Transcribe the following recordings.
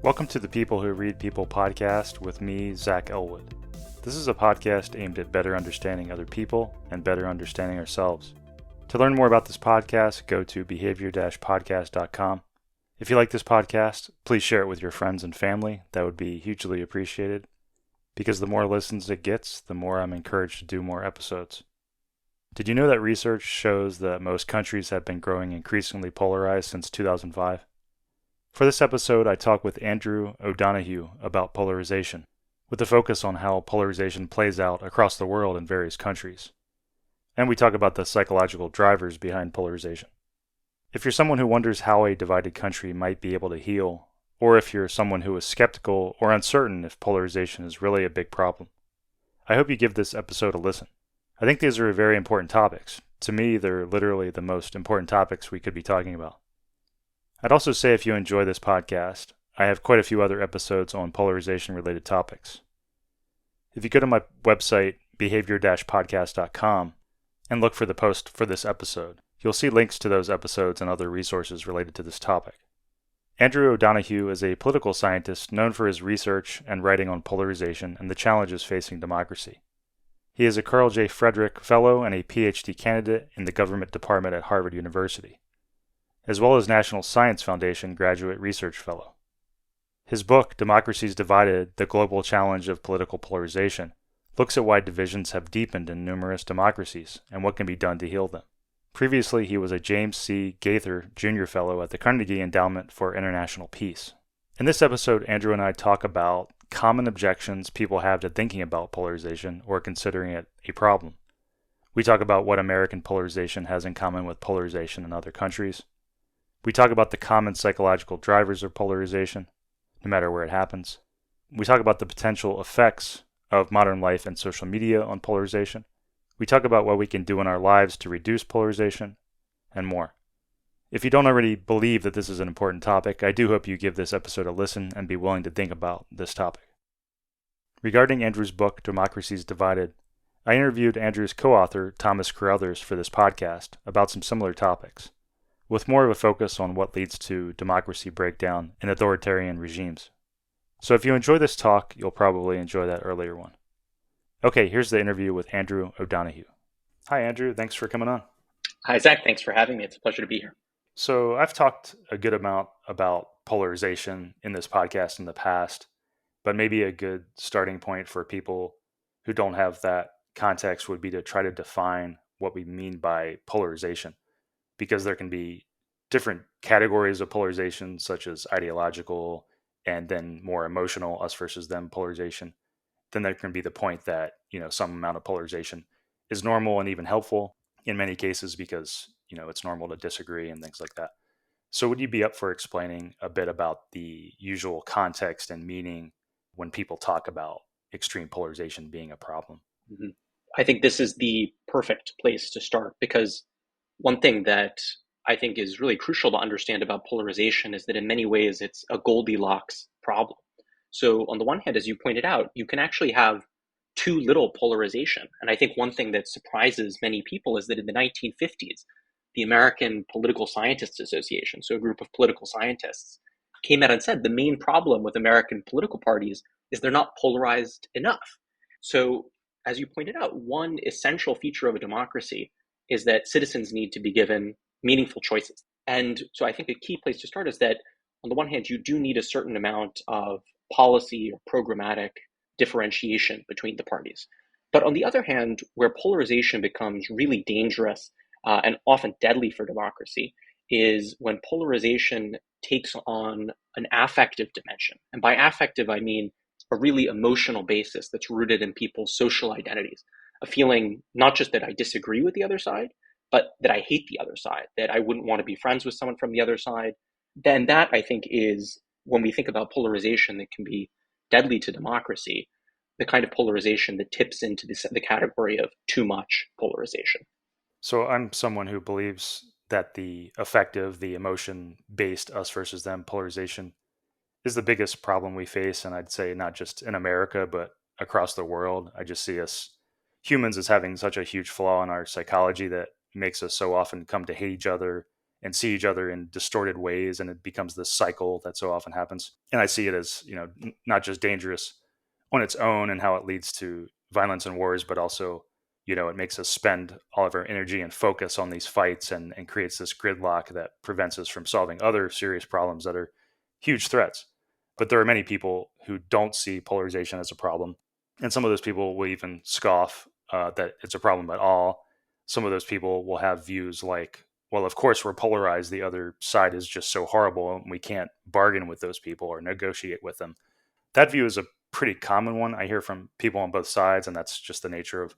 Welcome to the People Who Read People podcast with me, Zach Elwood. This is a podcast aimed at better understanding other people and better understanding ourselves. To learn more about this podcast, go to behavior-podcast.com. If you like this podcast, please share it with your friends and family. That would be hugely appreciated. Because the more listens it gets, the more I'm encouraged to do more episodes. Did you know that research shows that most countries have been growing increasingly polarized since 2005? For this episode, I talk with Andrew O'Donoghue about polarization, with a focus on how polarization plays out across the world in various countries. And we talk about the psychological drivers behind polarization. If you're someone who wonders how a divided country might be able to heal, or if you're someone who is skeptical or uncertain if polarization is really a big problem, I hope you give this episode a listen. I think these are very important topics. To me, they're literally the most important topics we could be talking about. I'd also say if you enjoy this podcast, I have quite a few other episodes on polarization-related topics. If you go to my website, behavior-podcast.com, and look for the post for this episode, you'll see links to those episodes and other resources related to this topic. Andrew O'Donoghue is a political scientist known for his research and writing on polarization and the challenges facing democracy. He is a Carl J. Frederick Fellow and a PhD candidate in the Government Department at Harvard University, as well as National Science Foundation Graduate Research Fellow. His book, Democracies Divided, The Global Challenge of Political Polarization, looks at why divisions have deepened in numerous democracies and what can be done to heal them. Previously, he was a James C. Gaither Jr. Fellow at the Carnegie Endowment for International Peace. In this episode, Andrew and I talk about common objections people have to thinking about polarization or considering it a problem. We talk about what American polarization has in common with polarization in other countries. We talk about the common psychological drivers of polarization, no matter where it happens. We talk about the potential effects of modern life and social media on polarization. We talk about what we can do in our lives to reduce polarization, and more. If you don't already believe that this is an important topic, I do hope you give this episode a listen and be willing to think about this topic. Regarding Andrew's book, Democracies Divided, I interviewed Andrew's co-author, Thomas Carruthers, for this podcast about some similar topics, with more of a focus on what leads to democracy breakdown in authoritarian regimes. So if you enjoy this talk, you'll probably enjoy that earlier one. Okay, here's the interview with Andrew O'Donoghue. Hi, Andrew. Thanks for coming on. Hi, Zach. Thanks for having me. It's a pleasure to be here. So I've talked a good amount about polarization in this podcast in the past, but maybe a good starting point for people who don't have that context would be to try to define what we mean by polarization, because there can be different categories of polarization, such as ideological and then more emotional, us versus them polarization. Then there can be the point that, some amount of polarization is normal and even helpful in many cases because, it's normal to disagree and things like that. So would you be up for explaining a bit about the usual context and meaning when people talk about extreme polarization being a problem? Mm-hmm. I think this is the perfect place to start because one thing that I think is really crucial to understand about polarization is that in many ways it's a Goldilocks problem. So on the one hand, as you pointed out, you can actually have too little polarization. And I think one thing that surprises many people is that in the 1950s, the American Political Scientists Association, so a group of political scientists, came out and said the main problem with American political parties is they're not polarized enough. So as you pointed out, one essential feature of a democracy is that citizens need to be given meaningful choices. And so I think a key place to start is that on the one hand, you do need a certain amount of policy or programmatic differentiation between the parties. But on the other hand, where polarization becomes really dangerous and often deadly for democracy is when polarization takes on an affective dimension. And by affective, I mean a really emotional basis that's rooted in people's social identities, a feeling not just that I disagree with the other side, but that I hate the other side, that I wouldn't want to be friends with someone from the other side. Then that, I think, is when we think about polarization that can be deadly to democracy, the kind of polarization that tips into the category of too much polarization. So I'm someone who believes that the affective, the emotion-based us versus them polarization is the biggest problem we face. And I'd say not just in America, but across the world. I just see us humans as having such a huge flaw in our psychology that makes us so often come to hate each other and see each other in distorted ways, and it becomes this cycle that so often happens. And I see it as, not just dangerous on its own and how it leads to violence and wars, but also, it makes us spend all of our energy and focus on these fights, and creates this gridlock that prevents us from solving other serious problems that are huge threats. But there are many people who don't see polarization as a problem. And some of those people will even scoff that it's a problem at all. Some of those people will have views like, well, of course, we're polarized. The other side is just so horrible, and we can't bargain with those people or negotiate with them. That view is a pretty common one I hear from people on both sides, and that's just the nature of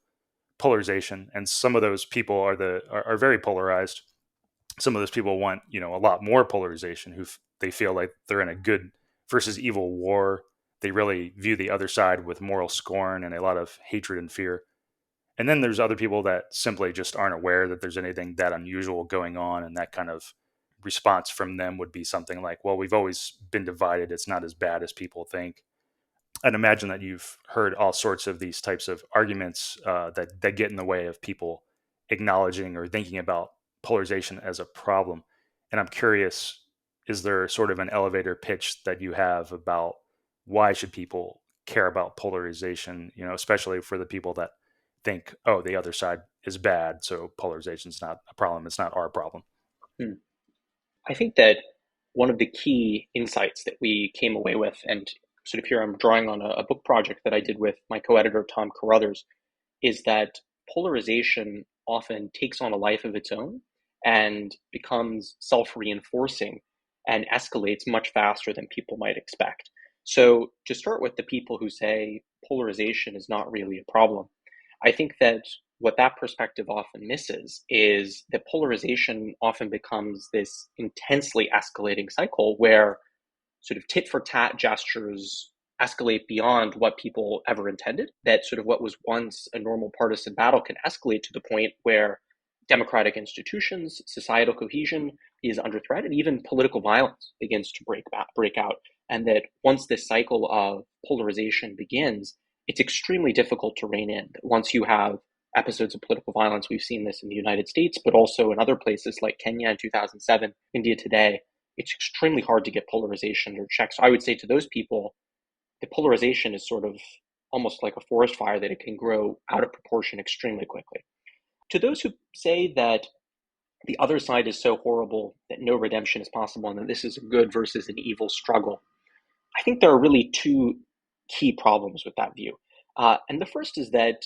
polarization. And some of those people are very polarized. Some of those people want, a lot more polarization, they feel like they're in a good versus evil war. They really view the other side with moral scorn and a lot of hatred and fear. And then there's other people that simply just aren't aware that there's anything that unusual going on, and that kind of response from them would be something like, well, we've always been divided, it's not as bad as people think. I'd imagine that you've heard all sorts of these types of arguments that get in the way of people acknowledging or thinking about polarization as a problem. And I'm curious, is there sort of an elevator pitch that you have about why should people care about polarization? Especially for the people that think, oh, the other side is bad, so polarization is not a problem. It's not our problem. Hmm. I think that one of the key insights that we came away with, and sort of here I'm drawing on a book project that I did with my co-editor, Tom Carruthers, is that polarization often takes on a life of its own and becomes self-reinforcing and escalates much faster than people might expect. So to start with the people who say polarization is not really a problem, I think that what that perspective often misses is that polarization often becomes this intensely escalating cycle where sort of tit for tat gestures escalate beyond what people ever intended. That sort of what was once a normal partisan battle can escalate to the point where democratic institutions, societal cohesion is under threat, and even political violence begins to break out. And that once this cycle of polarization begins, it's extremely difficult to rein in. Once you have episodes of political violence, we've seen this in the United States, but also in other places like Kenya in 2007, India today, it's extremely hard to get polarization under check. So I would say to those people, the polarization is sort of almost like a forest fire, that it can grow out of proportion extremely quickly. To those who say that the other side is so horrible that no redemption is possible and that this is a good versus an evil struggle, I think there are really two key problems with that view. And the first is that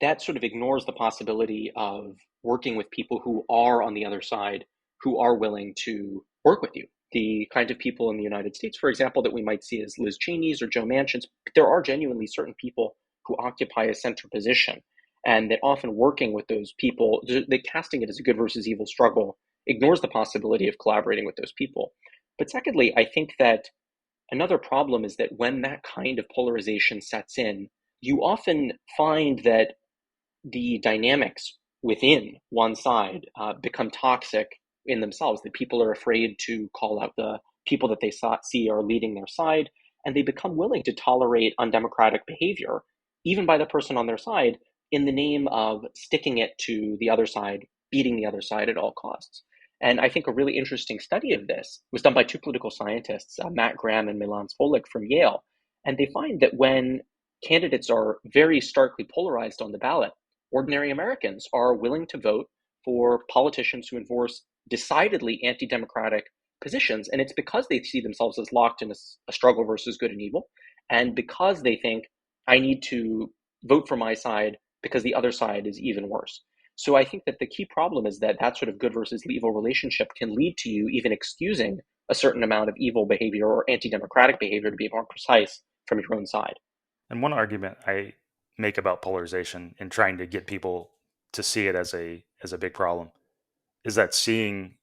that sort of ignores the possibility of working with people who are on the other side, who are willing to work with you. The kind of people in the United States, for example, that we might see as Liz Cheney's or Joe Manchin's, but there are genuinely certain people who occupy a center position, and that often working with those people, they casting it as a good versus evil struggle, ignores the possibility of collaborating with those people. But secondly, I think that another problem is that when that kind of polarization sets in, you often find that the dynamics within one side become toxic in themselves, that people are afraid to call out the people that they see are leading their side, and they become willing to tolerate undemocratic behavior, even by the person on their side, in the name of sticking it to the other side, beating the other side at all costs. And I think a really interesting study of this was done by two political scientists, Matt Graham and Milan Svolik from Yale. And they find that when candidates are very starkly polarized on the ballot, ordinary Americans are willing to vote for politicians who enforce decidedly anti-democratic positions. And it's because they see themselves as locked in a struggle versus good and evil. And because they think, I need to vote for my side because the other side is even worse. So I think that the key problem is that that sort of good versus evil relationship can lead to you even excusing a certain amount of evil behavior or anti-democratic behavior, to be more precise, from your own side. And one argument I make about polarization in trying to get people to see it as a big problem is that seeing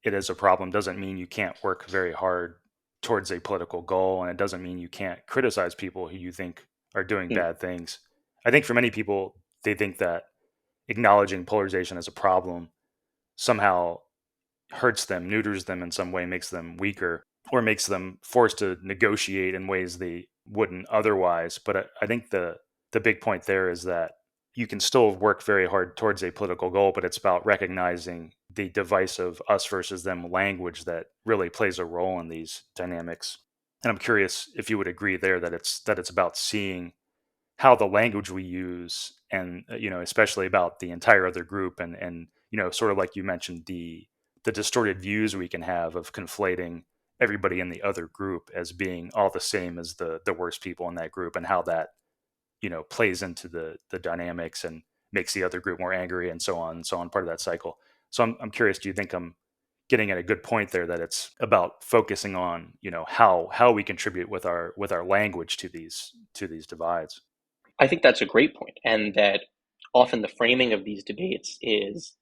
it as a problem doesn't mean you can't work very hard towards a political goal, and it doesn't mean you can't criticize people who you think are doing Hmm. bad things. I think for many people, they think that acknowledging polarization as a problem somehow hurts them, neuters them in some way, makes them weaker, or makes them forced to negotiate in ways they wouldn't otherwise. But I think the big point there is that you can still work very hard towards a political goal, but it's about recognizing the divisive us versus them language that really plays a role in these dynamics. And I'm curious if you would agree there that it's about seeing how the language we use, and especially about the entire other group, and sort of like you mentioned, the distorted views we can have of conflating everybody in the other group as being all the same as the worst people in that group, and how that plays into the dynamics and makes the other group more angry, and so on and so on, part of that cycle. So I'm curious, do you think I'm getting at a good point there, that it's about focusing on how we contribute with our language to these divides? I think that's a great point, and that often the framing of these debates is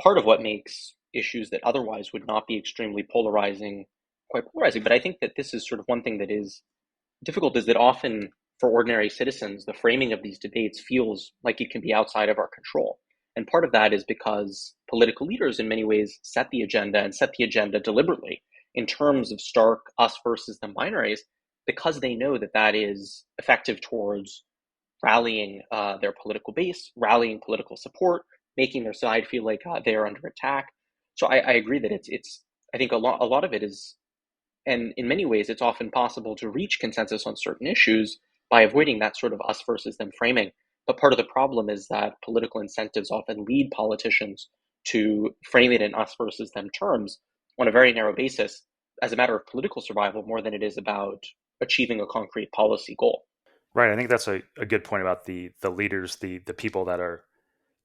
part of what makes issues that otherwise would not be extremely polarizing quite polarizing. But I think that this is sort of one thing that is difficult, is that often for ordinary citizens, the framing of these debates feels like it can be outside of our control. And part of that is because political leaders in many ways set the agenda, and set the agenda deliberately in terms of stark us versus them binaries, because they know that that is effective towards rallying their political base, rallying political support, making their side feel like they are under attack. So I agree that it's I think a lot of it is, and in many ways, it's often possible to reach consensus on certain issues by avoiding that sort of us versus them framing. But part of the problem is that political incentives often lead politicians to frame it in us versus them terms on a very narrow basis, as a matter of political survival more than it is about achieving a concrete policy goal. Right. I think that's a good point about the leaders, the people that are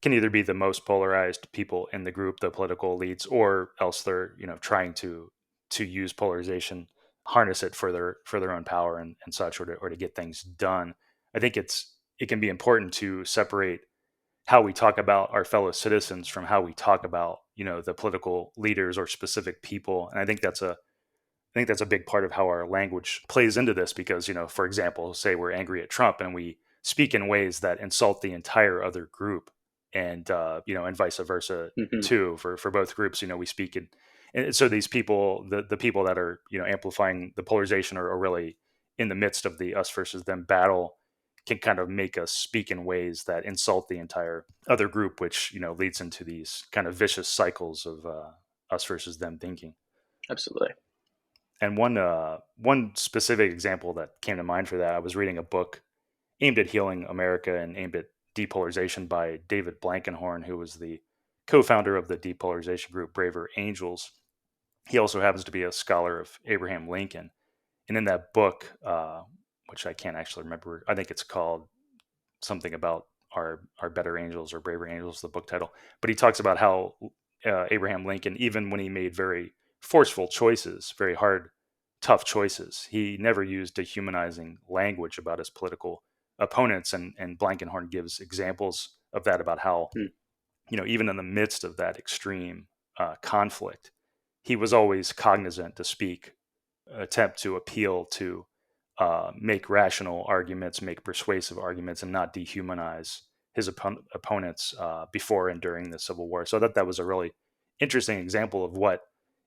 can either be the most polarized people in the group, the political elites, or else they're trying to use polarization, harness it for their own power, and such, or to get things done. I think it can be important to separate how we talk about our fellow citizens from how we talk about the political leaders or specific people. And I think that's a big part of how our language plays into this, because, for example, say we're angry at Trump and we speak in ways that insult the entire other group, and vice versa Mm-hmm. too, for both groups. We speak in, and so these people, the people that are, amplifying the polarization, are really in the midst of the us versus them battle, can kind of make us speak in ways that insult the entire other group, which, leads into these kind of vicious cycles of us versus them thinking. Absolutely. And one specific example that came to mind for that, I was reading a book aimed at healing America and aimed at depolarization by David Blankenhorn, who was the co-founder of the depolarization group Braver Angels. He also happens to be a scholar of Abraham Lincoln. And in that book, which I can't actually remember, I think it's called something about our better angels or braver angels, the book title. But he talks about how Abraham Lincoln, even when he made very forceful choices, very hard, tough choices, he never used dehumanizing language about his political opponents. And Blankenhorn gives examples of that, about how, Mm. even in the midst of that extreme conflict, he was always cognizant to speak, attempt to appeal to, make rational arguments, make persuasive arguments, and not dehumanize his opponents before and during the Civil War. So that was a really interesting example of what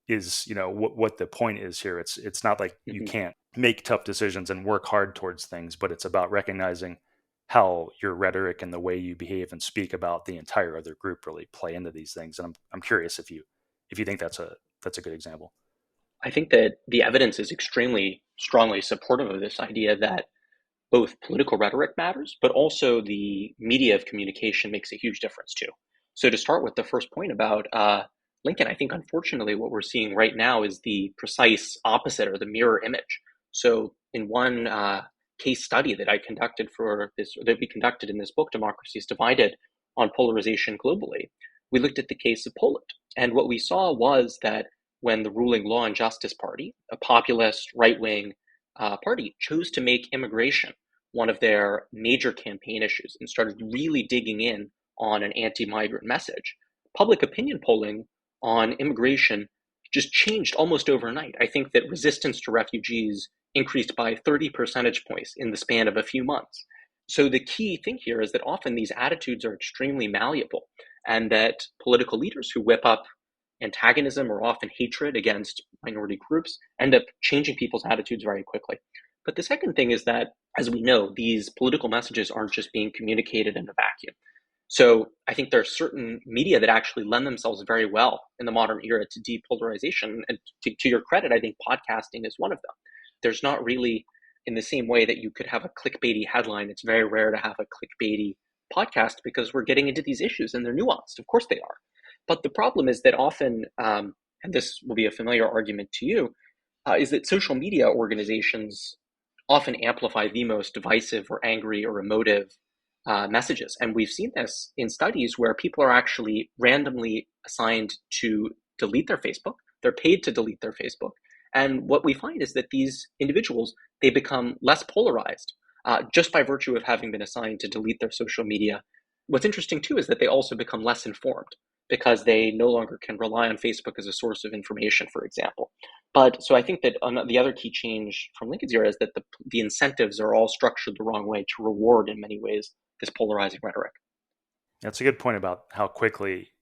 is, what the point is here. It's not like you Mm-hmm. can't make tough decisions and work hard towards things, but it's about recognizing how your rhetoric and the way you behave and speak about the entire other group really play into these things. And I'm curious if you think that's a good example. I think that the evidence is extremely strongly supportive of this idea that both political rhetoric matters, but also the media of communication makes a huge difference too. So, to start with the first point about Lincoln, I think unfortunately what we're seeing right now is the precise opposite, or the mirror image. So, in one case study that I conducted for this, that we conducted in this book, Democracy is Divided, on polarization globally, we looked at the case of Poland. And what we saw was that when the ruling Law and Justice Party, a populist right wing party, chose to make immigration one of their major campaign issues and started really digging in on an anti migrant message, public opinion polling on immigration just changed almost overnight. I think that resistance to refugees increased by 30 percentage points in the span of a few months. So the key thing here is that often these attitudes are extremely malleable, and that political leaders who whip up antagonism or often hatred against minority groups end up changing people's attitudes very quickly. But the second thing is that, as we know, these political messages aren't just being communicated in a vacuum. So I think there are certain media that actually lend themselves very well in the modern era to depolarization. And to your credit, I think podcasting is one of them. There's not really, in the same way that you could have a clickbaity headline, it's very rare to have a clickbaity podcast because we're getting into these issues and they're nuanced. Of course they are. But the problem is that often, and this will be a familiar argument to you, is that social media organizations often amplify the most divisive or angry or emotive messages. And we've seen this in studies where people are actually randomly assigned to delete their Facebook. They're paid to delete their Facebook. And what we find is that these individuals, they become less polarized just by virtue of having been assigned to delete their social media. What's interesting too is that they also become less informed because they no longer can rely on Facebook as a source of information, for example. But so I think that the other key change from Lincoln's era is that the incentives are all structured the wrong way to reward, in many ways, this polarizing rhetoric. That's a good point about how quickly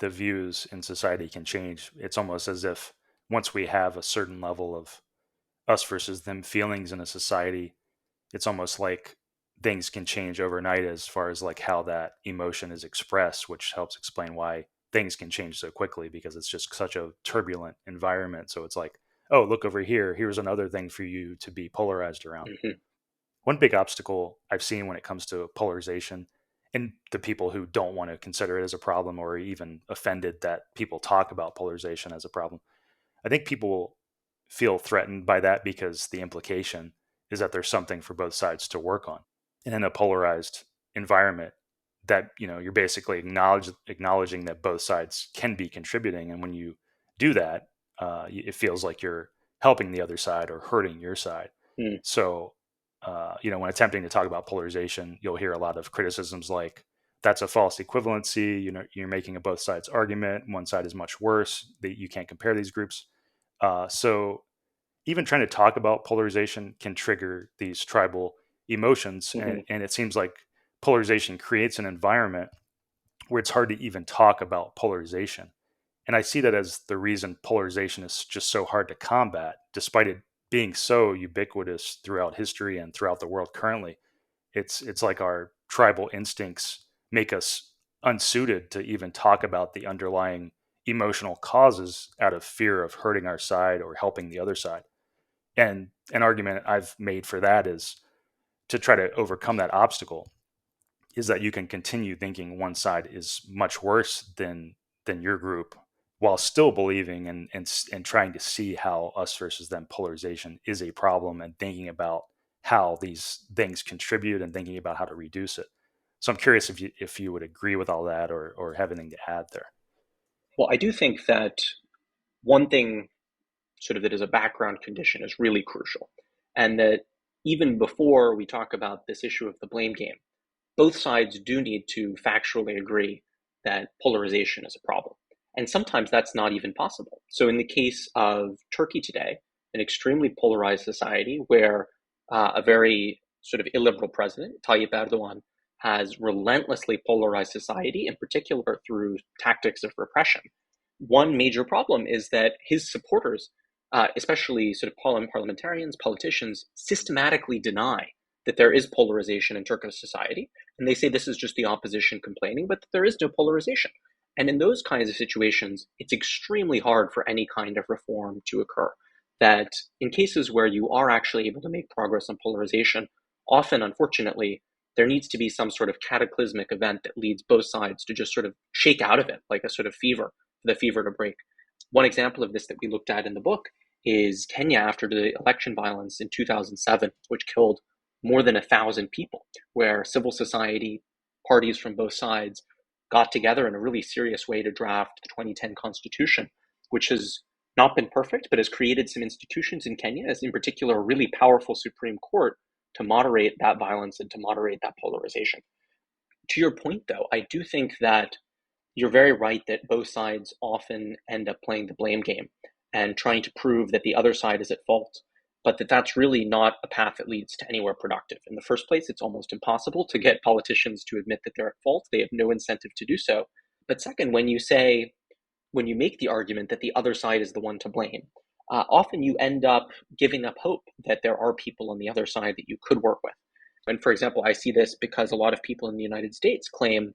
the views in society can change. It's almost as if once we have a certain level of us versus them feelings in a society, it's almost like things can change overnight as far as like how that emotion is expressed, which helps explain why things can change so quickly because it's just such a turbulent environment. So it's like, oh, look over here. Here's another thing for you to be polarized around. Mm-hmm. One big obstacle I've seen when it comes to polarization and the people who don't want to consider it as a problem or even offended that people talk about polarization as a problem, I think people feel threatened by that because the implication is that there's something for both sides to work on. And in a polarized environment, that you're basically acknowledging that both sides can be contributing, and when you do that, it feels like you're helping the other side or hurting your side. Mm. So, when attempting to talk about polarization, you'll hear a lot of criticisms like, "That's a false equivalency. You're making a both sides argument. One side is much worse. That you can't compare these groups." So even trying to talk about polarization can trigger these tribal emotions. Mm-hmm. And it seems like polarization creates an environment where it's hard to even talk about polarization. And I see that as the reason polarization is just so hard to combat, despite it being so ubiquitous throughout history and throughout the world currently. It's like our tribal instincts make us unsuited to even talk about the underlying emotional causes out of fear of hurting our side or helping the other side. And an argument I've made for that is to try to overcome that obstacle is that you can continue thinking one side is much worse than your group while still believing and trying to see how us versus them polarization is a problem and thinking about how these things contribute and thinking about how to reduce it. So I'm curious if you would agree with all that or have anything to add there. Well, I do think that one thing sort of that is a background condition is really crucial. And that even before we talk about this issue of the blame game, both sides do need to factually agree that polarization is a problem. And sometimes that's not even possible. So, in the case of Turkey today, an extremely polarized society where a very sort of illiberal president, Tayyip Erdogan, has relentlessly polarized society, in particular through tactics of repression. One major problem is that his supporters, especially sort of parliamentarians, politicians, systematically deny that there is polarization in Turkish society. And they say this is just the opposition complaining, but there is no polarization. And in those kinds of situations, it's extremely hard for any kind of reform to occur. That in cases where you are actually able to make progress on polarization, often, unfortunately, there needs to be some sort of cataclysmic event that leads both sides to just sort of shake out of it, like a sort of fever, for the fever to break. One example of this that we looked at in the book is Kenya after the election violence in 2007, which killed more than 1,000 people, where civil society, parties from both sides got together in a really serious way to draft the 2010 constitution, which has not been perfect, but has created some institutions in Kenya, as in particular a really powerful Supreme Court, to moderate that violence and to moderate that polarization. To your point, though, I do think that you're very right that both sides often end up playing the blame game and trying to prove that the other side is at fault, but that's really not a path that leads to anywhere productive. In the first place, it's almost impossible to get politicians to admit that they're at fault. They have no incentive to do so. But second, when you make the argument that the other side is the one to blame, often you end up giving up hope that there are people on the other side that you could work with. And for example, I see this because a lot of people in the United States claim,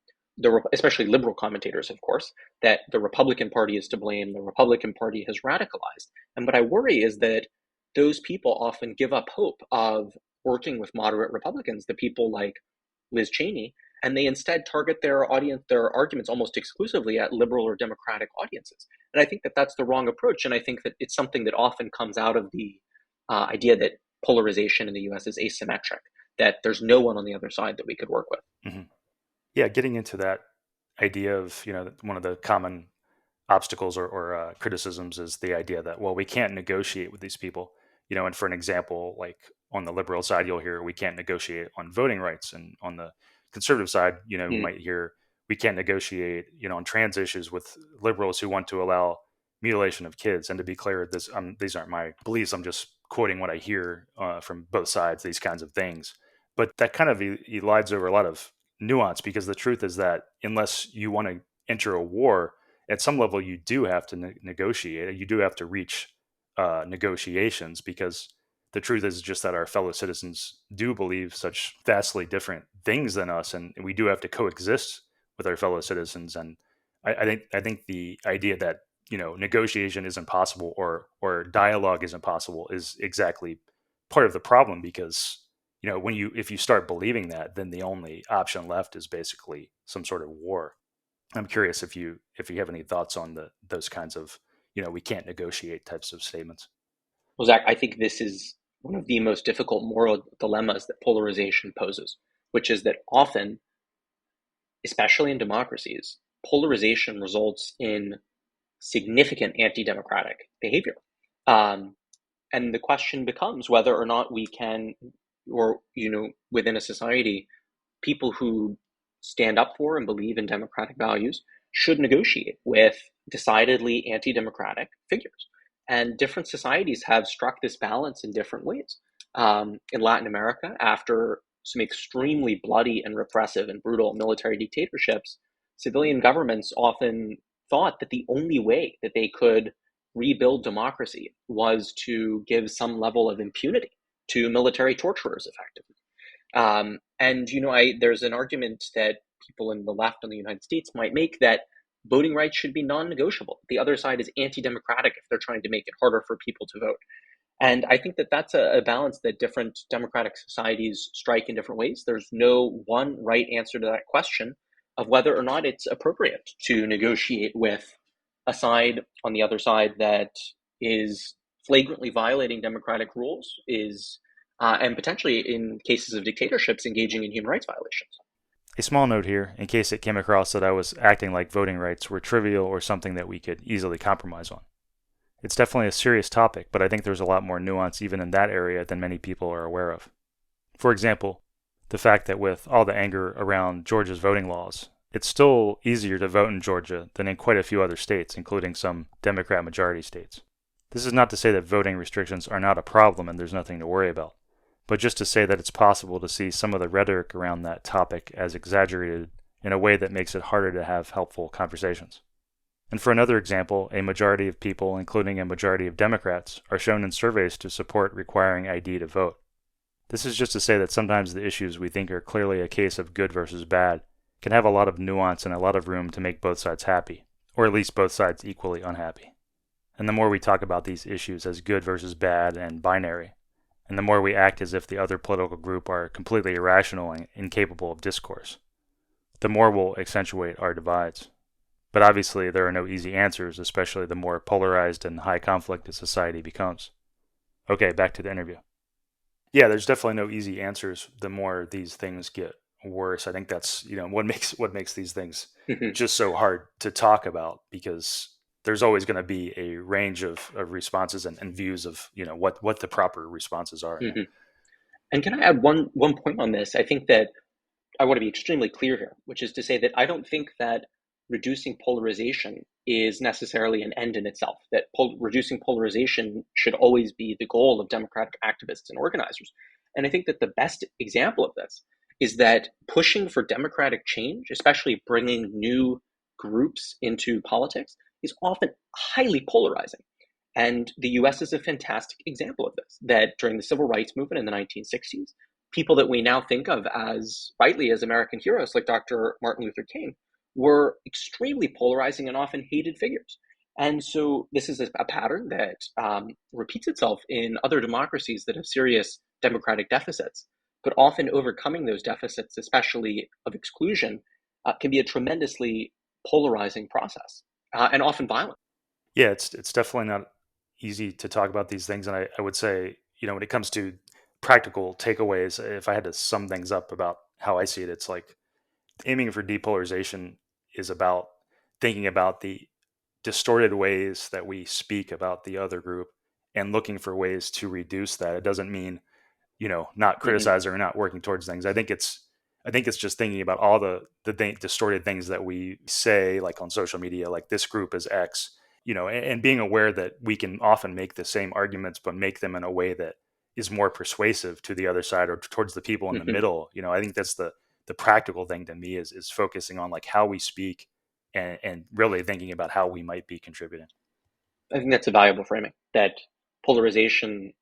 especially liberal commentators, of course, that the Republican Party is to blame. The Republican Party has radicalized. And what I worry is that those people often give up hope of working with moderate Republicans, the people like Liz Cheney, and they instead target their arguments almost exclusively at liberal or Democratic audiences. And I think that that's the wrong approach. And I think that it's something that often comes out of the idea that polarization in the U.S. is asymmetric, that there's no one on the other side that we could work with. Mm-hmm. Yeah, getting into that idea of, one of the common obstacles or criticisms is the idea that, well, we can't negotiate with these people. And for an example, like on the liberal side, you'll hear we can't negotiate on voting rights, and on the conservative side, you Mm. might hear we can't negotiate, on trans issues with liberals who want to allow mutilation of kids. And to be clear, these aren't my beliefs. I'm just quoting what I hear from both sides. These kinds of things, but that kind of elides over a lot of nuance, because the truth is that unless you want to enter a war, at some level you do have to negotiate. You do have to reach negotiations, because the truth is just that our fellow citizens do believe such vastly different things than us, and we do have to coexist with our fellow citizens. And I think the idea that negotiation isn't possible, or dialogue isn't possible, is exactly part of the problem, because if you start believing that, then the only option left is basically some sort of war. I'm curious if you have any thoughts on those kinds of we can't negotiate types of statements. Well, Zach, I think this is one of the most difficult moral dilemmas that polarization poses, which is that often, especially in democracies, polarization results in significant anti-democratic behavior. Um, and the question becomes whether or not we can, or, within a society, people who stand up for and believe in democratic values should negotiate with decidedly anti-democratic figures. And different societies have struck this balance in different ways. In Latin America, after some extremely bloody and repressive and brutal military dictatorships, civilian governments often thought that the only way that they could rebuild democracy was to give some level of impunity to military torturers, effectively. And there's an argument that people in the left in the United States might make that voting rights should be non-negotiable. The other side is anti-democratic if they're trying to make it harder for people to vote. And I think that that's a balance that different democratic societies strike in different ways. There's no one right answer to that question of whether or not it's appropriate to negotiate with a side on the other side that is flagrantly violating democratic rules, and potentially, in cases of dictatorships, engaging in human rights violations. A small note here, in case it came across that I was acting like voting rights were trivial or something that we could easily compromise on. It's definitely a serious topic, but I think there's a lot more nuance even in that area than many people are aware of. For example, the fact that with all the anger around Georgia's voting laws, it's still easier to vote in Georgia than in quite a few other states, including some Democrat majority states. This is not to say that voting restrictions are not a problem and there's nothing to worry about, but just to say that it's possible to see some of the rhetoric around that topic as exaggerated in a way that makes it harder to have helpful conversations. And for another example, a majority of people, including a majority of Democrats, are shown in surveys to support requiring ID to vote. This is just to say that sometimes the issues we think are clearly a case of good versus bad can have a lot of nuance and a lot of room to make both sides happy, or at least both sides equally unhappy. And the more we talk about these issues as good versus bad and binary, and the more we act as if the other political group are completely irrational and incapable of discourse, the more we'll accentuate our divides. But obviously, there are no easy answers, especially the more polarized and high conflict a society becomes. Okay, back to the interview. Yeah, there's definitely no easy answers. The more these things get worse, I think that's what makes these things Mm-hmm. just so hard to talk about, because there's always going to be a range of responses and views of what the proper responses are. Mm-hmm. And can I add one point on this? I think that I want to be extremely clear here, which is to say that I don't think that reducing polarization is necessarily an end in itself, that reducing polarization should always be the goal of democratic activists and organizers. And I think that the best example of this is that pushing for democratic change, especially bringing new groups into politics, is often highly polarizing. And the US is a fantastic example of this, that during the civil rights movement in the 1960s, people that we now think of as rightly as American heroes, like Dr. Martin Luther King, were extremely polarizing and often hated figures. And so this is a pattern that repeats itself in other democracies that have serious democratic deficits. But often overcoming those deficits, especially of exclusion, can be a tremendously polarizing process and often violent. Yeah, it's definitely not easy to talk about these things, and I would say, when it comes to practical takeaways, if I had to sum things up about how I see it, it's like aiming for depolarization is about thinking about the distorted ways that we speak about the other group and looking for ways to reduce that. It doesn't mean, not Mm-hmm. criticizing or not working towards things. I think it's just thinking about all the distorted things that we say, like on social media, like this group is X, and being aware that we can often make the same arguments, but make them in a way that is more persuasive to the other side or towards the people in the Mm-hmm. middle. I think that's the practical thing to me is focusing on like how we speak and really thinking about how we might be contributing. I think that's a valuable framing. That polarization,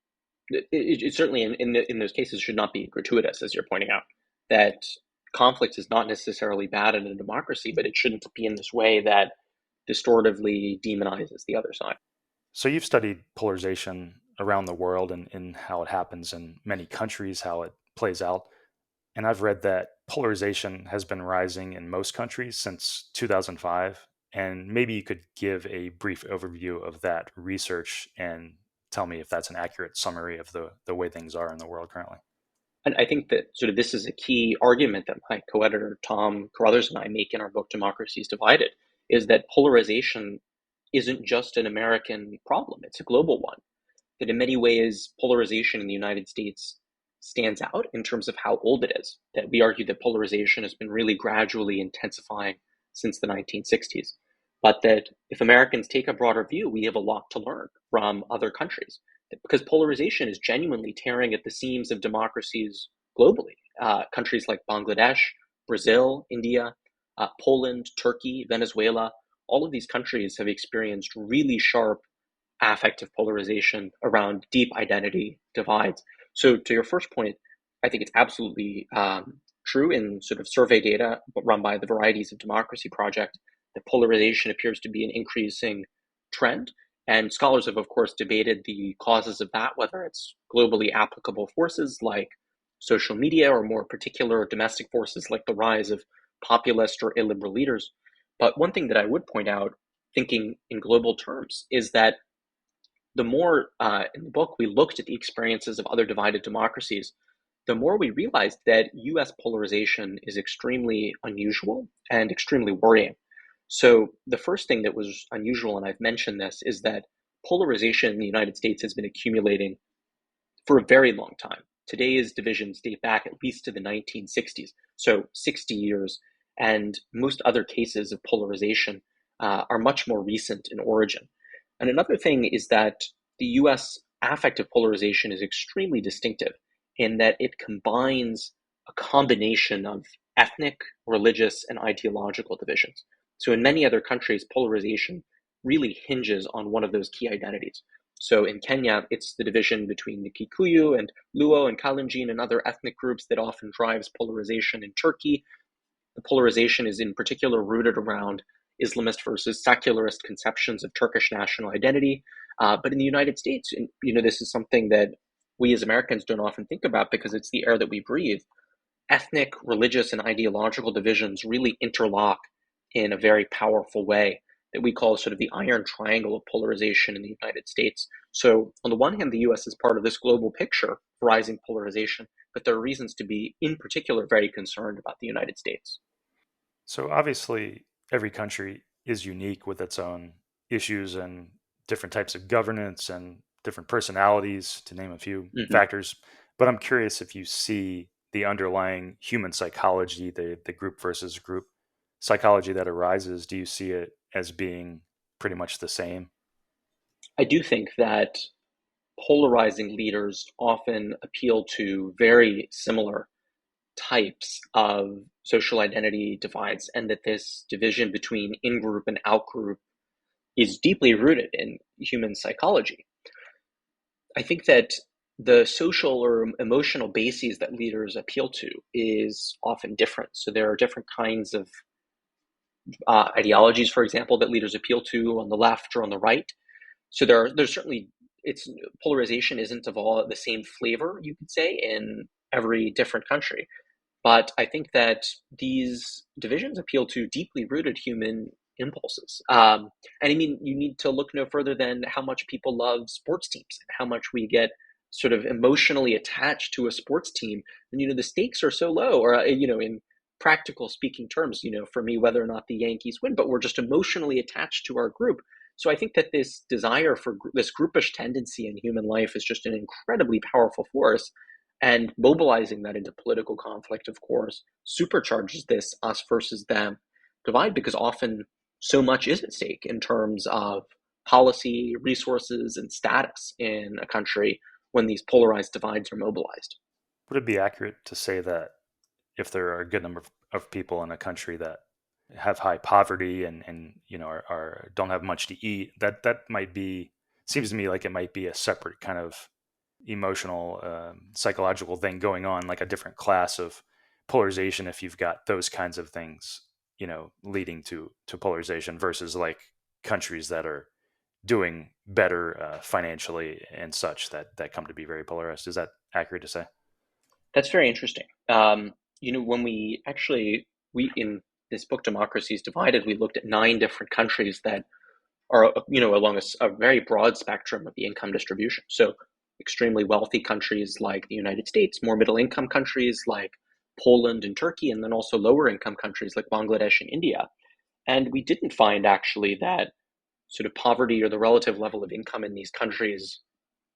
it certainly in those cases should not be gratuitous, as you're pointing out. That conflict is not necessarily bad in a democracy, but it shouldn't be in this way that distortively demonizes the other side. So you've studied polarization around the world and how it happens in many countries, how it plays out. And I've read that polarization has been rising in most countries since 2005. And maybe you could give a brief overview of that research and tell me if that's an accurate summary of the way things are in the world currently. And I think that sort of this is a key argument that my co-editor Tom Carruthers and I make in our book Democracy is Divided, is that polarization isn't just an American problem, it's a global one. That in many ways, polarization in the United States stands out in terms of how old it is. That we argue that polarization has been really gradually intensifying since the 1960s. But that if Americans take a broader view, we have a lot to learn from other countries. Because polarization is genuinely tearing at the seams of democracies globally. Countries like Bangladesh, Brazil, India, Poland, Turkey, Venezuela, all of these countries have experienced really sharp affective polarization around deep identity divides. So, to your first point, I think it's absolutely true in sort of survey data run by the Varieties of Democracy Project that polarization appears to be an increasing trend. And scholars have, of course, debated the causes of that, whether it's globally applicable forces like social media or more particular domestic forces like the rise of populist or illiberal leaders. But one thing that I would point out, thinking in global terms, is that the more in the book we looked at the experiences of other divided democracies, the more we realized that US polarization is extremely unusual and extremely worrying. So, the first thing that was unusual, and I've mentioned this, is that polarization in the United States has been accumulating for a very long time. Today's divisions date back at least to the 1960s, so 60 years, and most other cases of polarization are much more recent in origin. And another thing is that the US affective polarization is extremely distinctive in that it combines a combination of ethnic, religious, and ideological divisions. So in many other countries, polarization really hinges on one of those key identities. So in Kenya, it's the division between the Kikuyu and Luo and Kalenjin and other ethnic groups that often drives polarization. In Turkey, the polarization is in particular rooted around Islamist versus secularist conceptions of Turkish national identity. But in the United States, this is something that we as Americans don't often think about because it's the air that we breathe. Ethnic, religious, and ideological divisions really interlock in a very powerful way that we call sort of the iron triangle of polarization in the United States. So, on the one hand, the US is part of this global picture of rising polarization, but there are reasons to be, in particular, very concerned about the United States. So obviously, every country is unique with its own issues and different types of governance and different personalities, to name a few Mm-hmm. factors. But I'm curious if you see the underlying human psychology, the group versus group psychology that arises. Do you see it as being pretty much the same? I do think that polarizing leaders often appeal to very similar types of social identity divides, and that this division between in group and out group is deeply rooted in human psychology. I think that the social or emotional bases that leaders appeal to is often different. So there are different kinds of ideologies, for example, that leaders appeal to on the left or on the right. So there's certainly it's polarization isn't of all the same flavor, you could say, in every different country. But I think that these divisions appeal to deeply rooted human impulses. And I mean, you need to look no further than how much people love sports teams and how much we get sort of emotionally attached to a sports team. And, the stakes are so low, or, in practical speaking terms, for me, whether or not the Yankees win, but we're just emotionally attached to our group. So I think that this desire for this groupish tendency in human life is just an incredibly powerful force, and mobilizing that into political conflict, of course, supercharges this us versus them divide, because often so much is at stake in terms of policy, resources, and status in a country when these polarized divides are mobilized. Would it be accurate to say that if there are a good number of people in a country that have high poverty and don't have much to eat, that might be, seems to me like it might be a separate kind of emotional, psychological thing going on, like a different class of polarization if you've got those kinds of things, leading to polarization versus like countries that are doing better financially and such that come to be very polarized. Is that accurate to say? That's very interesting. When we in this book, Democracy is Divided, we looked at 9 different countries that are, along a very broad spectrum of the income distribution. So extremely wealthy countries like the United States, more middle income countries like Poland and Turkey, and then also lower income countries like Bangladesh and India. And we didn't find actually that sort of poverty or the relative level of income in these countries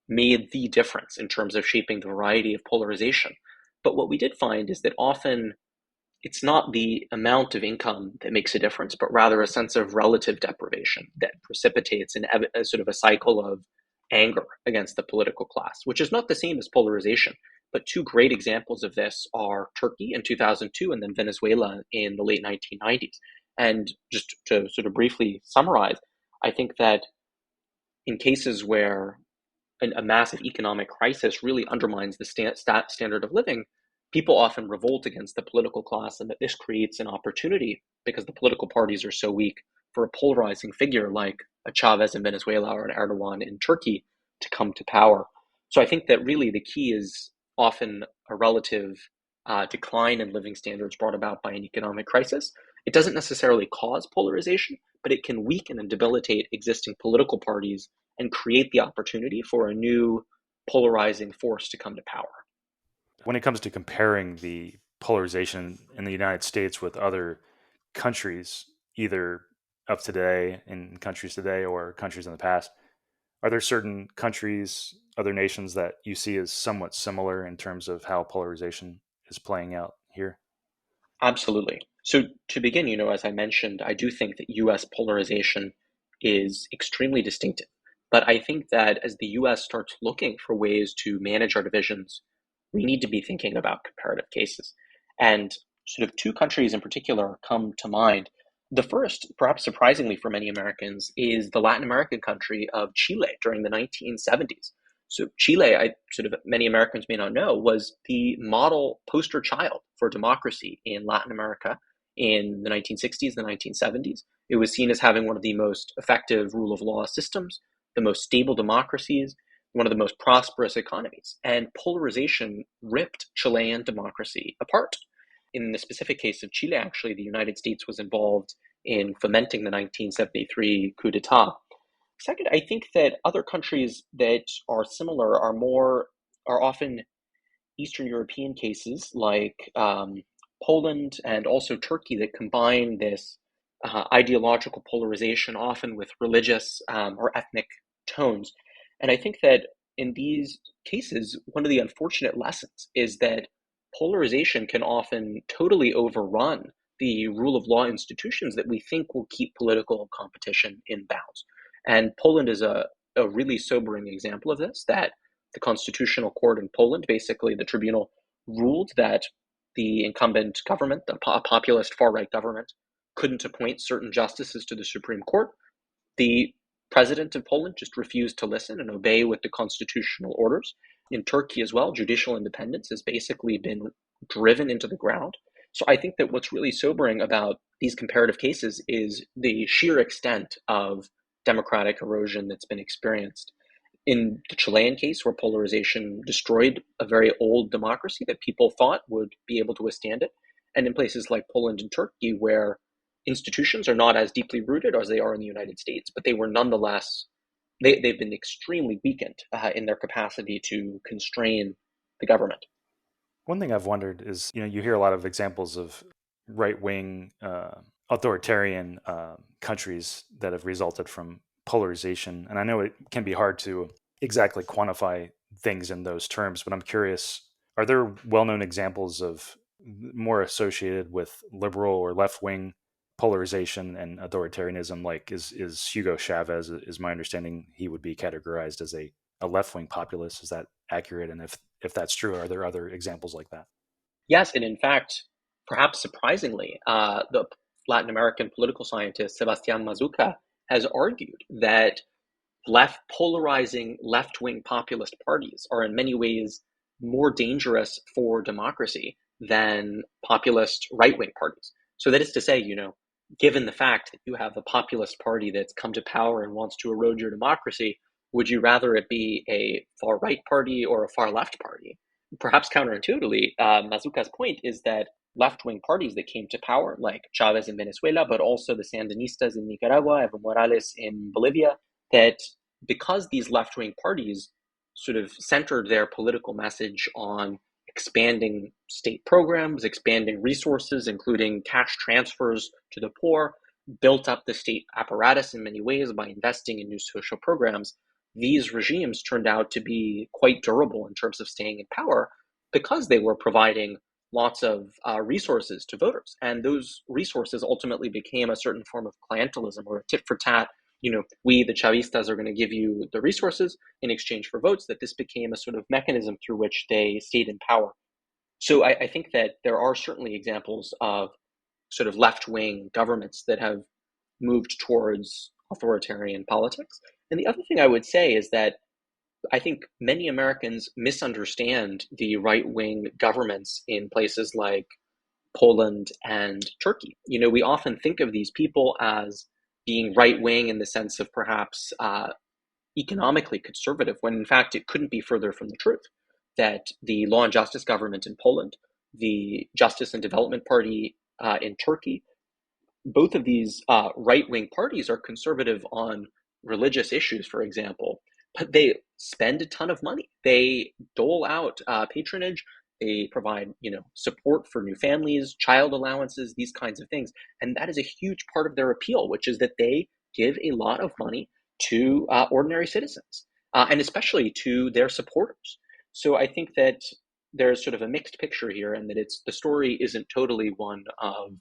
made the difference in terms of shaping the variety of polarization. But what we did find is that often it's not the amount of income that makes a difference, but rather a sense of relative deprivation that precipitates a sort of a cycle of anger against the political class, which is not the same as polarization. But 2 great examples of this are Turkey in 2002 and then Venezuela in the late 1990s. And just to sort of briefly summarize, I think that in cases where a massive economic crisis really undermines the standard of living, people often revolt against the political class, and that this creates an opportunity because the political parties are so weak for a polarizing figure like a Chavez in Venezuela or an Erdogan in Turkey to come to power. So I think that really the key is often a relative decline in living standards brought about by an economic crisis. It doesn't necessarily cause polarization, but it can weaken and debilitate existing political parties and create the opportunity for a new polarizing force to come to power. When it comes to comparing the polarization in the United States with other countries, either of today, in countries today, or countries in the past, are there certain countries, other nations that you see as somewhat similar in terms of how polarization is playing out here? Absolutely. So to begin, as I mentioned, I do think that US polarization is extremely distinctive. But I think that as the US starts looking for ways to manage our divisions, we need to be thinking about comparative cases. And sort of 2 countries in particular come to mind. The first, perhaps surprisingly for many Americans, is the Latin American country of Chile during the 1970s. So Chile, I sort of many Americans may not know, was the model poster child for democracy in Latin America in the 1960s, the 1970s. It was seen as having one of the most effective rule of law systems, the most stable democracies, one of the most prosperous economies. And polarization ripped Chilean democracy apart. In the specific case of Chile, actually, the United States was involved in fomenting the 1973 coup d'etat. Second, I think that other countries that are similar are often Eastern European cases like Poland and also Turkey that combine this ideological polarization, often with religious or ethnic tones. And I think that in these cases, one of the unfortunate lessons is that polarization can often totally overrun the rule of law institutions that we think will keep political competition in bounds. And Poland is a really sobering example of this, that the Constitutional Court in Poland, basically the tribunal, ruled that the incumbent government, the populist far-right government, couldn't appoint certain justices to the Supreme Court. The president of Poland just refused to listen and obey with the constitutional orders. In Turkey as well, judicial independence has basically been driven into the ground. So I think that what's really sobering about these comparative cases is the sheer extent of democratic erosion that's been experienced. In the Chilean case, where polarization destroyed a very old democracy that people thought would be able to withstand it, and in places like Poland and Turkey, where institutions are not as deeply rooted as they are in the United States, but they were nonetheless, they've been extremely weakened in their capacity to constrain the government. One thing I've wondered is, you hear a lot of examples of right wing authoritarian countries that have resulted from polarization. And I know it can be hard to exactly quantify things in those terms, but I'm curious, are there well known examples of more associated with liberal or left wing polarization and authoritarianism? Like, is Hugo Chavez, is my understanding, he would be categorized as a left wing populist? Is that accurate? And if that's true, are there other examples like that? Yes, and in fact, perhaps surprisingly, the Latin American political scientist Sebastián Mazuca has argued that polarizing left wing populist parties are in many ways more dangerous for democracy than populist right wing parties. So that is to say, given the fact that you have a populist party that's come to power and wants to erode your democracy, would you rather it be a far right party or a far left party? Perhaps counterintuitively, Mazuca's point is that left wing parties that came to power, like Chavez in Venezuela, but also the Sandinistas in Nicaragua, Evo Morales in Bolivia, that because these left wing parties sort of centered their political message on expanding state programs, expanding resources, including cash transfers to the poor, built up the state apparatus in many ways by investing in new social programs, these regimes turned out to be quite durable in terms of staying in power because they were providing lots of resources to voters. And those resources ultimately became a certain form of clientelism or a tit for tat. We, the Chavistas, are going to give you the resources in exchange for votes, that this became a sort of mechanism through which they stayed in power. So I think that there are certainly examples of sort of left-wing governments that have moved towards authoritarian politics. And the other thing I would say is that I think many Americans misunderstand the right-wing governments in places like Poland and Turkey. We often think of these people as being right-wing in the sense of perhaps economically conservative, when in fact it couldn't be further from the truth. That the Law and Justice government in Poland, the Justice and Development Party in Turkey, both of these right-wing parties are conservative on religious issues, for example, but they spend a ton of money. They dole out patronage. They provide, support for new families, child allowances, these kinds of things, and that is a huge part of their appeal, which is that they give a lot of money to ordinary citizens, and especially to their supporters. So I think that there's sort of a mixed picture here, and that the story isn't totally one of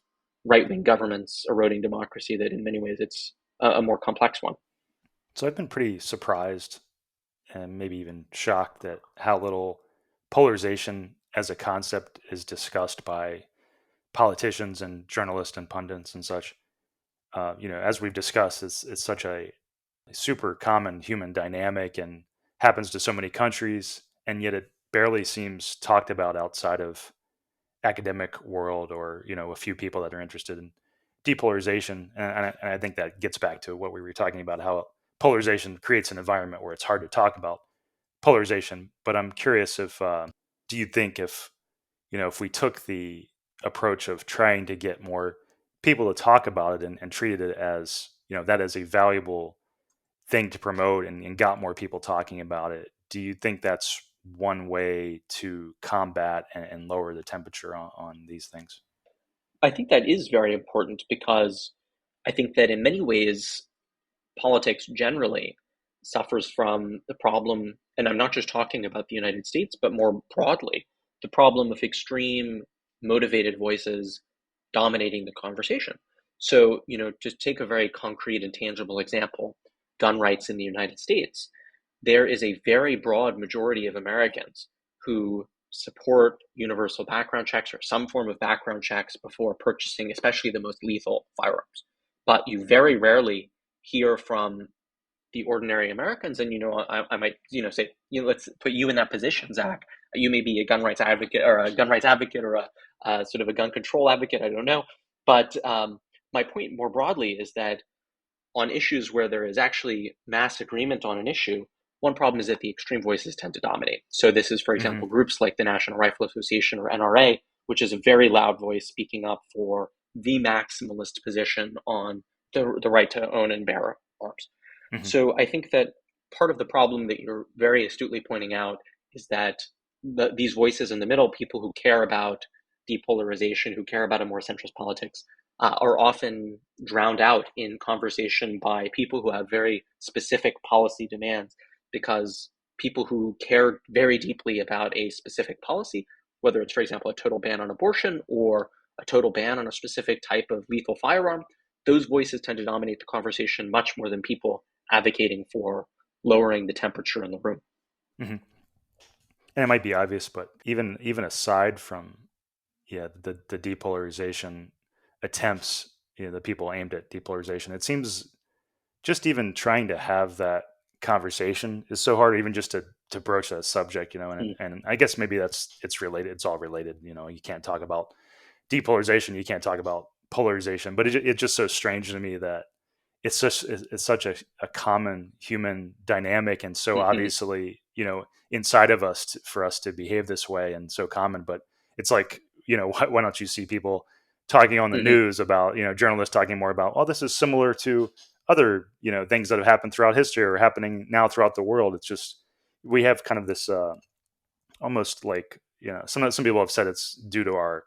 right-wing governments eroding democracy, that in many ways it's a more complex one. So I've been pretty surprised and maybe even shocked at how little polarization as a concept is discussed by politicians and journalists and pundits and such. As we've discussed, it's such a super common human dynamic and happens to so many countries, and yet it barely seems talked about outside of academic world, or a few people that are interested in depolarization. And I think that gets back to what we were talking about, how polarization creates an environment where it's hard to talk about polarization. But I'm curious, if do you think, if we took the approach of trying to get more people to talk about it, and treated it as, that is a valuable thing to promote, and got more people talking about it, do you think that's one way to combat and lower the temperature on these things? I think that is very important because I think that in many ways, politics generally suffers from the problem, and I'm not just talking about the United States, but more broadly, the problem of extreme motivated voices dominating the conversation. So, to take a very concrete and tangible example, gun rights in the United States, there is a very broad majority of Americans who support universal background checks or some form of background checks before purchasing, especially the most lethal firearms. But you very rarely hear from the ordinary Americans, and I might say, let's put you in that position, Zach. You may be a gun rights advocate or a sort of a gun control advocate. I don't know, but my point more broadly is that on issues where there is actually mass agreement on an issue, one problem is that the extreme voices tend to dominate. So this is, for Mm-hmm. example, groups like the National Rifle Association or NRA, which is a very loud voice speaking up for the maximalist position on the right to own and bear arms. Mm-hmm. So I think that part of the problem that you're very astutely pointing out is that these voices in the middle, people who care about depolarization, who care about a more centrist politics, are often drowned out in conversation by people who have very specific policy demands, because people who care very deeply about a specific policy, whether it's, for example, a total ban on abortion or a total ban on a specific type of lethal firearm, those voices tend to dominate the conversation much more than people advocating for lowering the temperature in the room. Mm-hmm. And it might be obvious, but even aside from the depolarization attempts, the people aimed at depolarization, it seems just even trying to have that conversation is so hard, even just to broach that subject, and I guess maybe it's related. It's all related. You can't talk about depolarization. You can't talk about polarization, but it's just so strange to me that it's such a common human dynamic, and so Mm-hmm. obviously inside of us for us to behave this way, and so common. But it's like, why don't you see people talking on the Mm-hmm. news about, journalists talking more about, oh, this is similar to other things that have happened throughout history or happening now throughout the world. It's just we have kind of this almost like, some people have said it's due to our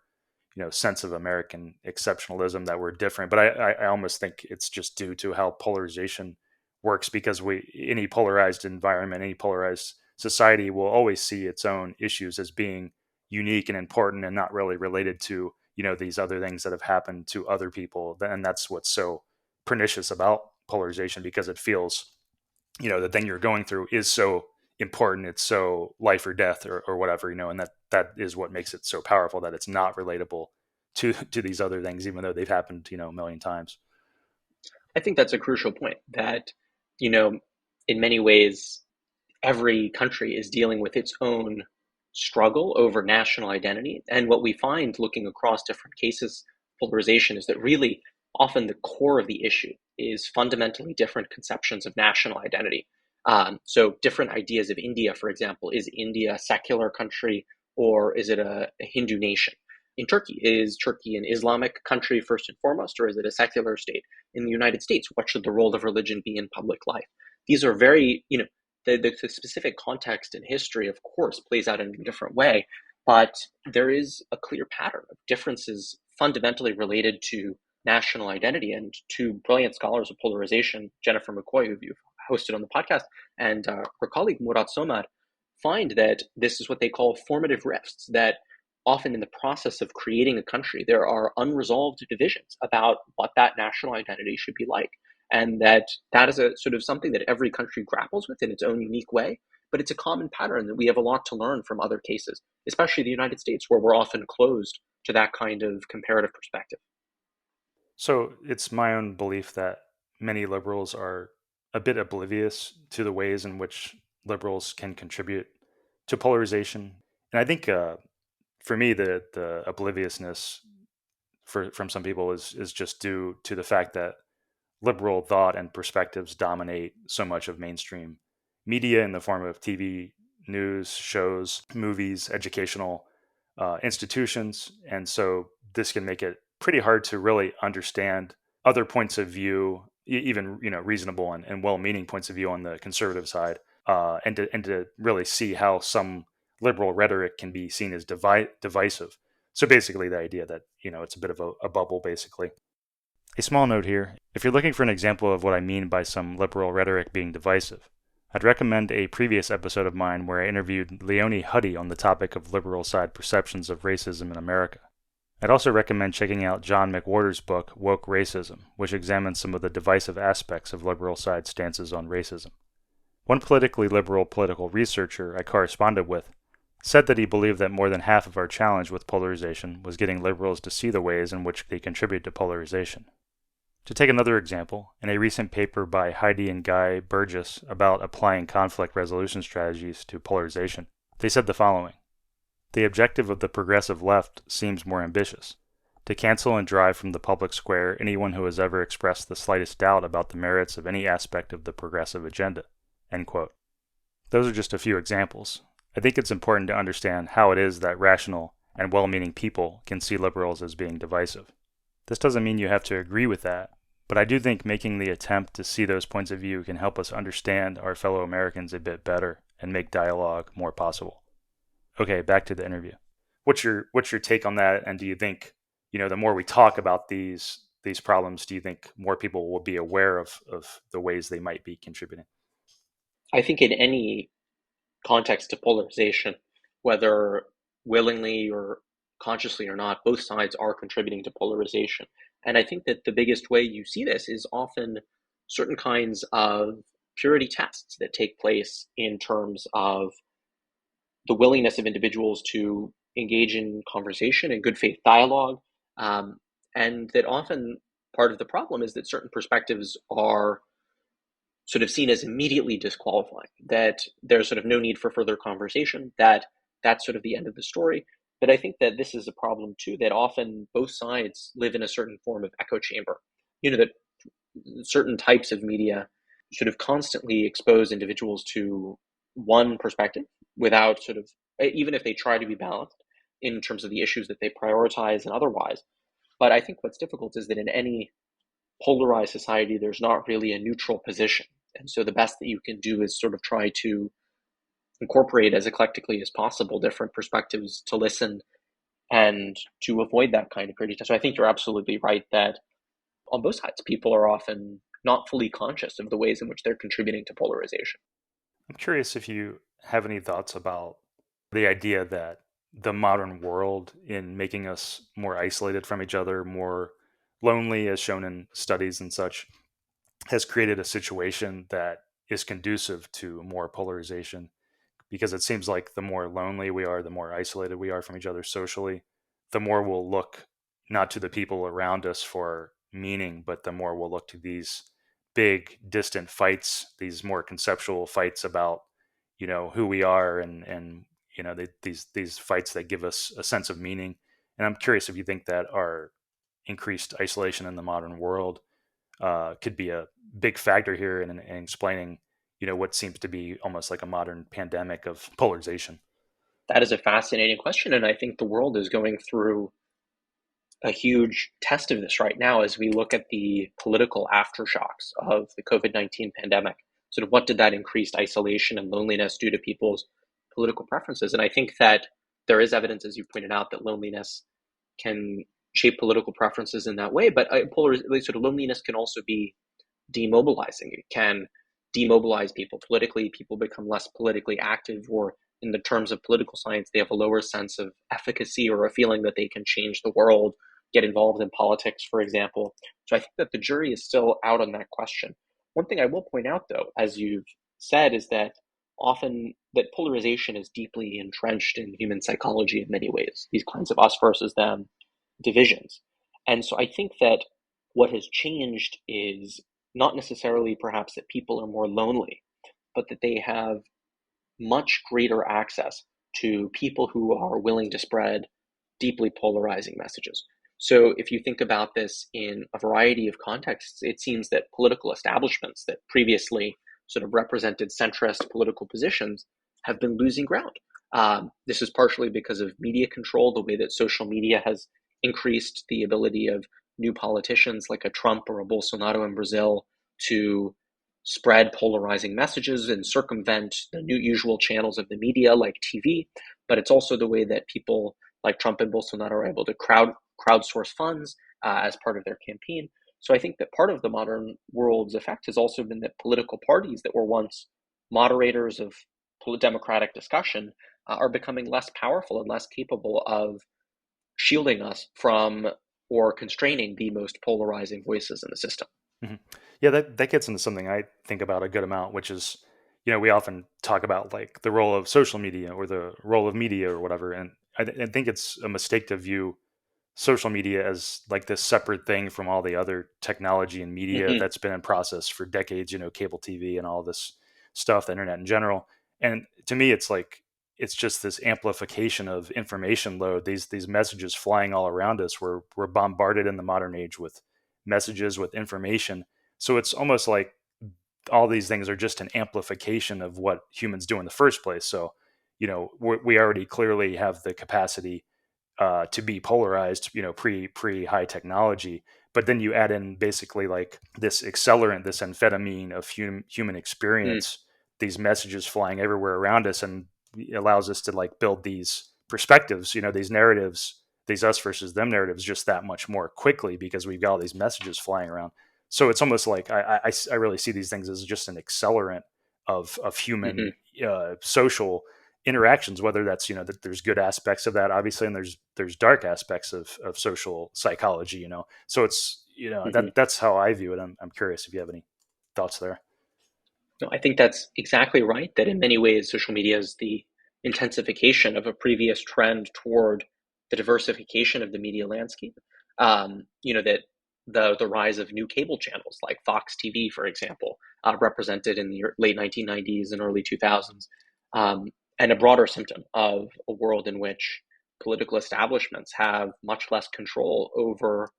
sense of American exceptionalism that we're different. But I almost think it's just due to how polarization works, because any polarized environment, any polarized society will always see its own issues as being unique and important and not really related to these other things that have happened to other people. And that's what's so pernicious about polarization, because it feels the thing you're going through is so important, it's so life or death or whatever, and that is what makes it so powerful, that it's not relatable to these other things, even though they've happened a million times. I think that's a crucial point, that, you know, in many ways, every country is dealing with its own struggle over national identity. And what we find looking across different cases, polarization, is that really often the core of the issue is fundamentally different conceptions of national identity. So different ideas of India, for example. Is India a secular country, or is it a Hindu nation? In Turkey, is Turkey an Islamic country first and foremost, or is it a secular state? In the United States, what should the role of religion be in public life? These are very, the specific context and history, of course, plays out in a different way, but there is a clear pattern of differences fundamentally related to national identity. And two brilliant scholars of polarization, Jennifer McCoy, who you've hosted on the podcast, and her colleague Murat Somar, find that this is what they call formative rifts, that often in the process of creating a country, there are unresolved divisions about what that national identity should be like. And that is a sort of something that every country grapples with in its own unique way. But it's a common pattern that we have a lot to learn from other cases, especially the United States, where we're often closed to that kind of comparative perspective. So it's my own belief that many liberals are a bit oblivious to the ways in which liberals can contribute to polarization. And I think for me, the obliviousness from some people is just due to the fact that liberal thought and perspectives dominate so much of mainstream media in the form of TV, news, shows, movies, educational institutions. And so this can make it pretty hard to really understand other points of view, even reasonable and well-meaning points of view on the conservative side, and to really see how some liberal rhetoric can be seen as divisive. So basically, the idea that it's a bit of a bubble, basically. A small note here: if you're looking for an example of what I mean by some liberal rhetoric being divisive, I'd recommend a previous episode of mine where I interviewed Leonie Huddy on the topic of liberal side perceptions of racism in America. I'd also recommend checking out John McWhorter's book, Woke Racism, which examines some of the divisive aspects of liberal side stances on racism. One politically liberal political researcher I corresponded with said that he believed that more than half of our challenge with polarization was getting liberals to see the ways in which they contribute to polarization. To take another example, in a recent paper by Heidi and Guy Burgess about applying conflict resolution strategies to polarization, they said the following: the objective of the progressive left seems more ambitious: to cancel and drive from the public square anyone who has ever expressed the slightest doubt about the merits of any aspect of the progressive agenda. End quote. Those are just a few examples. I think it's important to understand how it is that rational and well-meaning people can see liberals as being divisive. This doesn't mean you have to agree with that, but I do think making the attempt to see those points of view can help us understand our fellow Americans a bit better and make dialogue more possible. Okay, back to the interview. What's your take on that? And do you think, the more we talk about these problems, do you think more people will be aware of the ways they might be contributing? I think in any context of polarization, whether willingly or consciously or not, both sides are contributing to polarization. And I think that the biggest way you see this is often certain kinds of purity tests that take place in terms of the willingness of individuals to engage in conversation and good faith dialogue. Um, and that often part of the problem is that certain perspectives are sort of seen as immediately disqualifying, that there's sort of no need for further conversation, that that's sort of the end of the story. But I think that this is a problem too, that often both sides live in a certain form of echo chamber. That certain types of media sort of constantly expose individuals to one perspective without sort of, even if they try to be balanced in terms of the issues that they prioritize and otherwise. But I think what's difficult is that in any polarized society, there's not really a neutral position. And so the best that you can do is sort of try to incorporate as eclectically as possible different perspectives to listen and to avoid that kind of prejudice. So I think you're absolutely right that on both sides, people are often not fully conscious of the ways in which they're contributing to polarization. I'm curious if you have any thoughts about the idea that the modern world, in making us more isolated from each other, more lonely, as shown in studies and such, has created a situation that is conducive to more polarization, because it seems like the more lonely we are, the more isolated we are from each other socially, the more we'll look not to the people around us for meaning, but the more we'll look to these big distant fights, these more conceptual fights about, who we are, and these fights that give us a sense of meaning. And I'm curious if you think that our increased isolation in the modern world could be a big factor here in explaining, what seems to be almost like a modern pandemic of polarization. That is a fascinating question. And I think the world is going through a huge test of this right now as we look at the political aftershocks of the COVID-19 pandemic. Sort of what did that increased isolation and loneliness do to people's political preferences? And I think that there is evidence, as you pointed out, that loneliness can shape political preferences in that way. But sort of loneliness can also be demobilizing. It can demobilize people politically. People become less politically active, or in the terms of political science, they have a lower sense of efficacy or a feeling that they can change the world, get involved in politics, for example. So I think that the jury is still out on that question. One thing I will point out, though, as you've said, is that often that polarization is deeply entrenched in human psychology in many ways, these kinds of us versus them divisions. And so I think that what has changed is not necessarily perhaps that people are more lonely, but that they have much greater access to people who are willing to spread deeply polarizing messages. So if you think about this in a variety of contexts, it seems that political establishments that previously sort of represented centrist political positions have been losing ground. This is partially because of media control, the way that social media has increased the ability of new politicians like a Trump or a Bolsonaro in Brazil to spread polarizing messages and circumvent the new usual channels of the media like TV. But it's also the way that people like Trump and Bolsonaro are able to crowdsource funds as part of their campaign. So I think that part of the modern world's effect has also been that political parties that were once moderators of democratic discussion are becoming less powerful and less capable of shielding us from or constraining the most polarizing voices in the system. Mm-hmm. Yeah, that gets into something I think about a good amount, which is, we often talk about like the role of social media or the role of media or whatever. And I think it's a mistake to view social media as like this separate thing from all the other technology and media Hmm. that's been in process for decades, cable TV and all this stuff, the internet in general. And to me, it's like, it's just this amplification of information load, these messages flying all around us. We're bombarded in the modern age with messages, with information. So it's almost like all these things are just an amplification of what humans do in the first place. So, we already clearly have the capacity to be polarized, pre high technology. But then you add in basically like this accelerant, this amphetamine of human Mm. experience, these messages flying everywhere around us, and it allows us to like build these perspectives, these narratives, these us versus them narratives, just that much more quickly because we've got all these messages flying around. So it's almost like I really see these things as just an accelerant of Hmm. human social interactions, whether that's, that there's good aspects of that obviously, and there's dark aspects of social psychology, so it's, Hmm. that's how I view it. I'm curious if you have any thoughts there. No, I think that's exactly right. That in many ways, social media is the intensification of a previous trend toward the diversification of the media landscape. That the rise of new cable channels like Fox TV, for example, represented in the late 1990s and early 2000s, and a broader symptom of a world in which political establishments have much less control over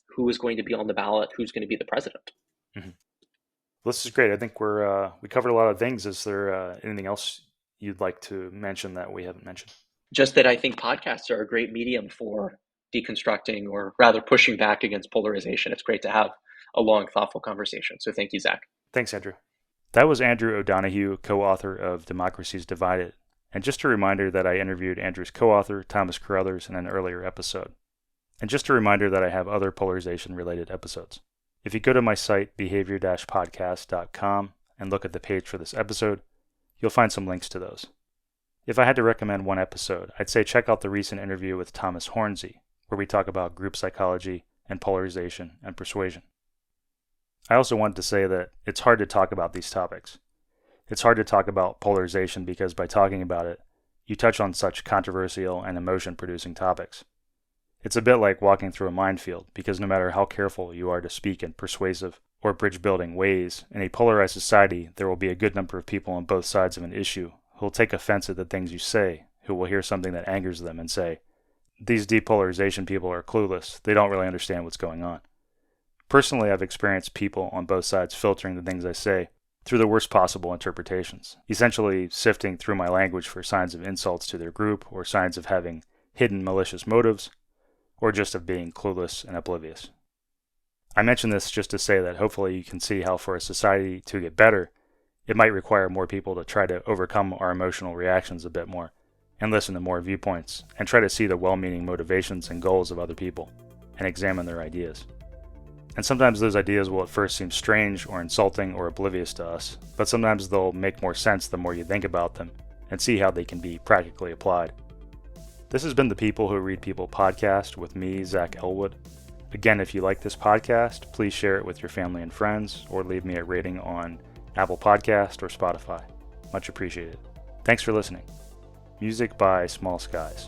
who is going to be on the ballot, who's going to be the president. Mm-hmm. This is great. I think we covered a lot of things. Is there anything else you'd like to mention that we haven't mentioned? Just that I think podcasts are a great medium for deconstructing or rather pushing back against polarization. It's great to have a long, thoughtful conversation. So thank you, Zach. Thanks, Andrew. That was Andrew O'Donoghue, co-author of Democracies Divided. And just a reminder that I interviewed Andrew's co-author, Thomas Carruthers, in an earlier episode. And just a reminder that I have other polarization-related episodes. If you go to my site, behavior-podcast.com, and look at the page for this episode, you'll find some links to those. If I had to recommend one episode, I'd say check out the recent interview with Thomas Hornsey, where we talk about group psychology and polarization and persuasion. I also wanted to say that it's hard to talk about these topics. It's hard to talk about polarization because by talking about it, you touch on such controversial and emotion-producing topics. It's a bit like walking through a minefield because no matter how careful you are to speak in persuasive or bridge-building ways, in a polarized society, there will be a good number of people on both sides of an issue who will take offense at the things you say, who will hear something that angers them and say, "These depolarization people are clueless. They don't really understand what's going on." Personally, I've experienced people on both sides filtering the things I say through the worst possible interpretations, essentially sifting through my language for signs of insults to their group or signs of having hidden malicious motives, or just of being clueless and oblivious. I mention this just to say that hopefully you can see how for a society to get better, it might require more people to try to overcome our emotional reactions a bit more, and listen to more viewpoints, and try to see the well-meaning motivations and goals of other people, and examine their ideas. And sometimes those ideas will at first seem strange or insulting or oblivious to us, but sometimes they'll make more sense the more you think about them, and see how they can be practically applied. This has been the People Who Read People podcast with me, Zach Elwood. Again, if you like this podcast, please share it with your family and friends, or leave me a rating on Apple Podcast or Spotify. Much appreciated. Thanks for listening. Music by Small Skies.